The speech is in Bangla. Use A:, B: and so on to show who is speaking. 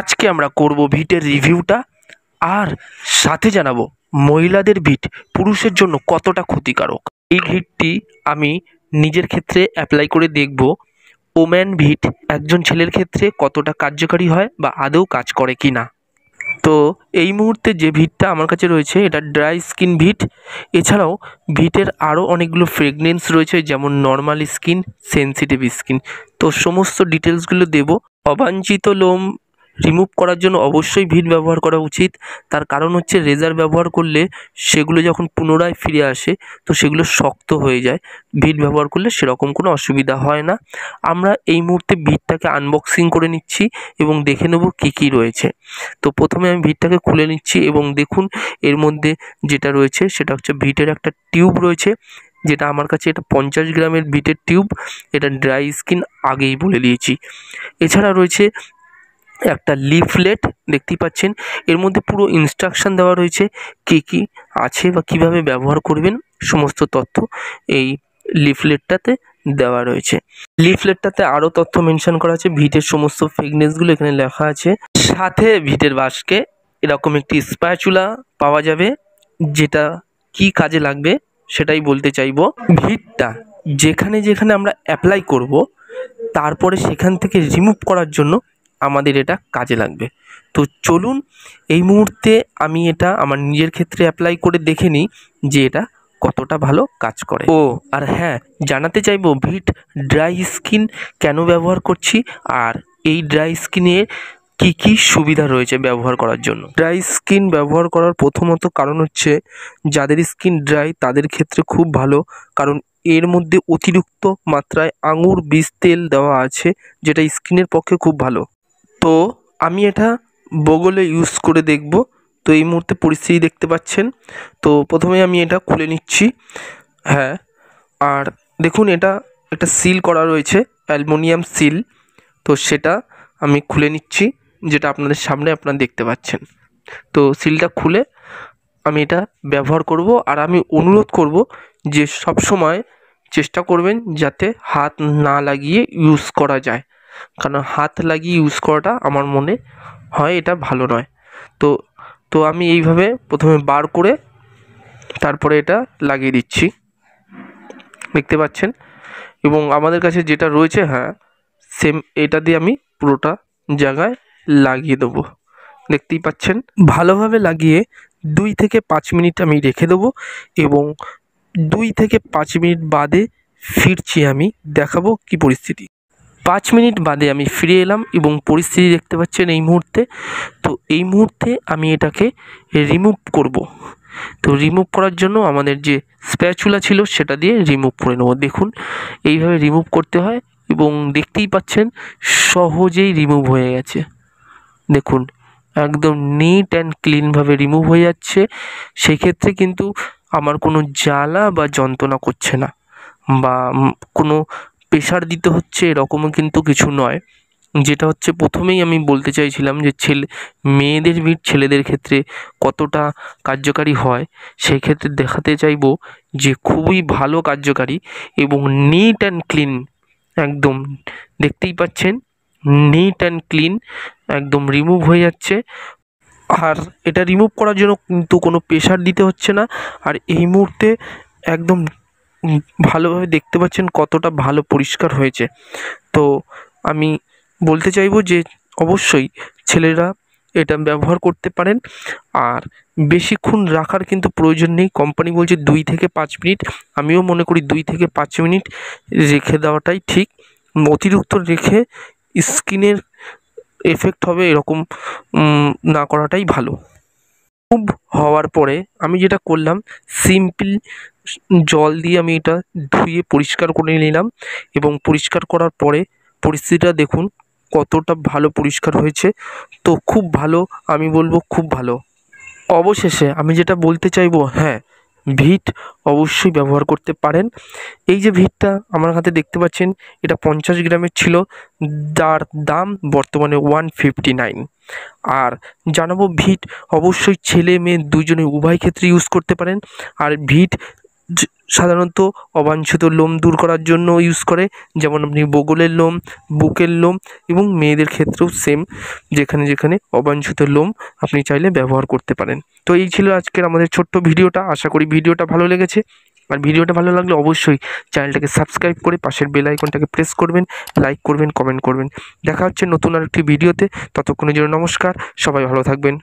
A: আজকে আমরা করব ভিটের রিভিউটা, আর সাথে জানাবো মহিলাদের ভিট পুরুষের জন্য কতটা ক্ষতিকারক। এই ভিটটি আমি নিজের ক্ষেত্রে অ্যাপ্লাই করে দেখব ওম্যান ভিট একজন ছেলের ক্ষেত্রে কতটা কার্যকারী হয় বা আদৌ কাজ করে কি না। তো এই মুহূর্তে যে ভিটটা আমার কাছে রয়েছে এটা ড্রাই স্কিন ভিট। এছাড়াও ভিটের আরও অনেকগুলো ফ্রেগনেন্স রয়েছে, যেমন নর্মাল স্কিন, সেনসিটিভ স্কিন। তো সমস্ত ডিটেলসগুলো দেব। অবাঞ্ছিত লোম রিমুভ করার জন্য অবশ্যই ভিট ব্যবহার করা উচিত। তার কারণ হচ্ছে রেজার ব্যবহার করলে সেগুলো যখন পুনরায় ফিরে আসে তো সেগুলো শক্ত হয়ে যায়। ভিট ব্যবহার করলে সেরকম কোনো অসুবিধা হয় না। আমরা এই মুহূর্তে ভিটটাকে আনবক্সিং করে নিচ্ছি এবং দেখে নেব কী কী রয়েছে। তো প্রথমে আমি ভিটটাকে খুলে নিচ্ছি এবং দেখুন এর মধ্যে যেটা রয়েছে সেটা হচ্ছে ভিটের একটা টিউব রয়েছে, যেটা আমার কাছে এটা 50 গ্রামের ভিটের টিউব। এটা ড্রাই স্কিন আগেই বলে দিয়েছি। এছাড়া রয়েছে একটা লিফলেট, দেখতেই পাচ্ছেন এর মধ্যে পুরো ইনস্ট্রাকশান দেওয়া রয়েছে কী কী আছে বা কিভাবে ব্যবহার করবেন, সমস্ত তথ্য এই লিফলেটটাতে দেওয়া রয়েছে। লিফলেটটাতে আরও তথ্য মেনশন করা আছে, ভিটের সমস্ত ফ্রেগনেন্সগুলো এখানে লেখা আছে। সাথে ভিটের বাস্কে এরকম একটি স্প্যাচুলা পাওয়া যাবে, যেটা কি কাজে লাগবে সেটাই বলতে চাইবো। ভিটটা যেখানে যেখানে আমরা অ্যাপ্লাই করব তারপরে সেখান থেকে রিমুভ করার জন্য আমাদের এটা কাজে লাগবে। তো চলুন এই মুহূর্তে আমি এটা আমার নিজের ক্ষেত্রে অ্যাপ্লাই করে দেখে নিই যে এটা কতটা ভালো কাজ করে। ও আর হ্যাঁ, জানাতে চাইবো ভিট ড্রাই স্কিন কেন ব্যবহার করছি আর এই ড্রাই স্কিনের কী কী সুবিধা রয়েছে ব্যবহার করার জন্য। ড্রাই স্কিন ব্যবহার করার প্রথমত কারণ হচ্ছে যাদের স্কিন ড্রাই তাদের ক্ষেত্রে খুব ভালো, কারণ এর মধ্যে অতিরিক্ত মাত্রায় আঙুর বীজ তেল দেওয়া আছে, যেটা স্কিনের পক্ষে খুব ভালো। তো আমি এটা বগলে ইউজ করে দেখব। তো এই মুহূর্তে পরিস্থিতি দেখতে পাচ্ছেন। তো প্রথমে আমি এটা খুলে নিচ্ছি। হ্যাঁ, আর দেখুন এটা একটা সিল করা রয়েছে, অ্যালুমিনিয়াম সিল। তো সেটা আমি খুলে নিচ্ছি, যেটা আপনাদের সামনে আপনারা দেখতে পাচ্ছেন। তো সিলটা খুলে আমি এটা ব্যবহার করব। আর আমি অনুরোধ করব যে সব সময় চেষ্টা করবেন যাতে হাত না লাগিয়ে ইউজ করা যায়, কারণ হাত লাগিয়ে ইউজ করাটা আমার মনে হয় এটা ভালো নয়। তো তো আমি এইভাবে প্রথমে বার করে তারপরে এটা লাগিয়ে দিচ্ছি, দেখতে পাচ্ছেন। এবং আমাদের কাছে যেটা রয়েছে, হ্যাঁ সেম এটা দিয়ে আমি পুরোটা জায়গায় লাগিয়ে দেবো, দেখতেই পাচ্ছেন। ভালোভাবে লাগিয়ে 2 থেকে 5 মিনিট আমি রেখে দেবো এবং 2 থেকে 5 মিনিট বাদে ফিরছি, আমি দেখাবো কি পরিস্থিতি। 5 মিনিট বাদে আমি ফিরে এলাম এবং পরিস্থিতি দেখতে পাচ্ছেন এই মুহূর্তে। তো এই মুহূর্তে আমি এটাকে রিমুভ করব। তো রিমুভ করার জন্য আমাদের যে স্প্যাচুলা ছিল সেটা দিয়ে রিমুভ করে নেব। দেখুন এইভাবে রিমুভ করতে হয় এবং দেখতেই পাচ্ছেন সহজেই রিমুভ হয়ে গেছে। দেখুন একদম নিট অ্যান্ড ক্লিনভাবে রিমুভ হয়ে যাচ্ছে। সেক্ষেত্রে কিন্তু আমার কোনো জ্বালা বা যন্ত্রণা করছে না বা কোনো প্রেশার দিতে হচ্ছে এরকমও কিন্তু কিছু নয়। যেটা হচ্ছে প্রথমেই আমি বলতে চাইছিলাম যে মেয়েদের ভিট ছেলেদের ক্ষেত্রে কতটা কার্যকারী হয়, সেই ক্ষেত্রে দেখাতে চাইবো যে খুবই ভালো কার্যকারী এবং নিট অ্যান্ড ক্লিন। একদম দেখতেই পাচ্ছেন নিট অ্যান্ড ক্লিন একদম রিমুভ হয়ে যাচ্ছে। আর এটা রিমুভ করার জন্য কিন্তু কোনো প্রেশার দিতে হচ্ছে না। আর এই মুহূর্তে একদম ভালোভাবে দেখতে পাচ্ছেন কতটা ভালো পরিষ্কার হয়েছে। তো আমি বলতে চাইবো যে অবশ্যই ছেলেরা এটা ব্যবহার করতে পারেন। আর বেশিক্ষণ রাখার কিন্তু প্রয়োজন নেই, কোম্পানি বলছে 2 থেকে 5 মিনিট। আমিও মনে করি 2 থেকে 5 মিনিট রেখে দেওয়াটাই ঠিক। অতিরিক্ত রেখে স্কিনের এফেক্ট হবে এরকম না করাটাই ভালো। খুব হওয়ার পরে আমি যেটা করলাম, সিম্পল জল দিয়ে আমি এটা ধুয়ে পরিষ্কার করে নিলাম এবং পরিষ্কার করার পরে পরিস্থিতিটা দেখুন কতটা ভালো পরিষ্কার হয়েছে। তো খুব ভালো, আমি বলবো খুব ভালো। অবশেষে আমি যেটা বলতে চাইবো, হ্যাঁ ভিট অবশ্যই ব্যবহার করতে পারেন। এই যে ভিটটা আমার হাতে দেখতে পাচ্ছেন এটা 50 গ্রামের ছিল, যার দাম বর্তমানে 159। আর জানাবো ভিট অবশ্যই ছেলে মেয়ে দুজনে উভয় ক্ষেত্রে ইউজ করতে পারেন। আর ভিট সাধারণত অবাঞ্ছিত লোম দূর করার জন্য ইউজ করে, যেমন আপনি বগলের লোম, বুকের লোম এবং মেয়েদের ক্ষেত্রেও সেম, যেখানে যেখানে অবাঞ্ছিত লোম আপনি চাইলে ব্যবহার করতে পারেন। তো এই ছিল আজকের আমাদের ছোট্ট ভিডিওটা। আশা করি ভিডিওটা ভালো লেগেছে। আর ভিডিওটা ভালো লাগলে অবশ্যই চ্যানেলটাকে সাবস্ক্রাইব করে পাশের বেল আইকনটাকে প্রেস করবেন, লাইক করবেন, কমেন্ট করবেন। দেখা হচ্ছে নতুন আরেকটি ভিডিওতে। ততক্ষণের জন্য নমস্কার, সবাই ভালো থাকবেন।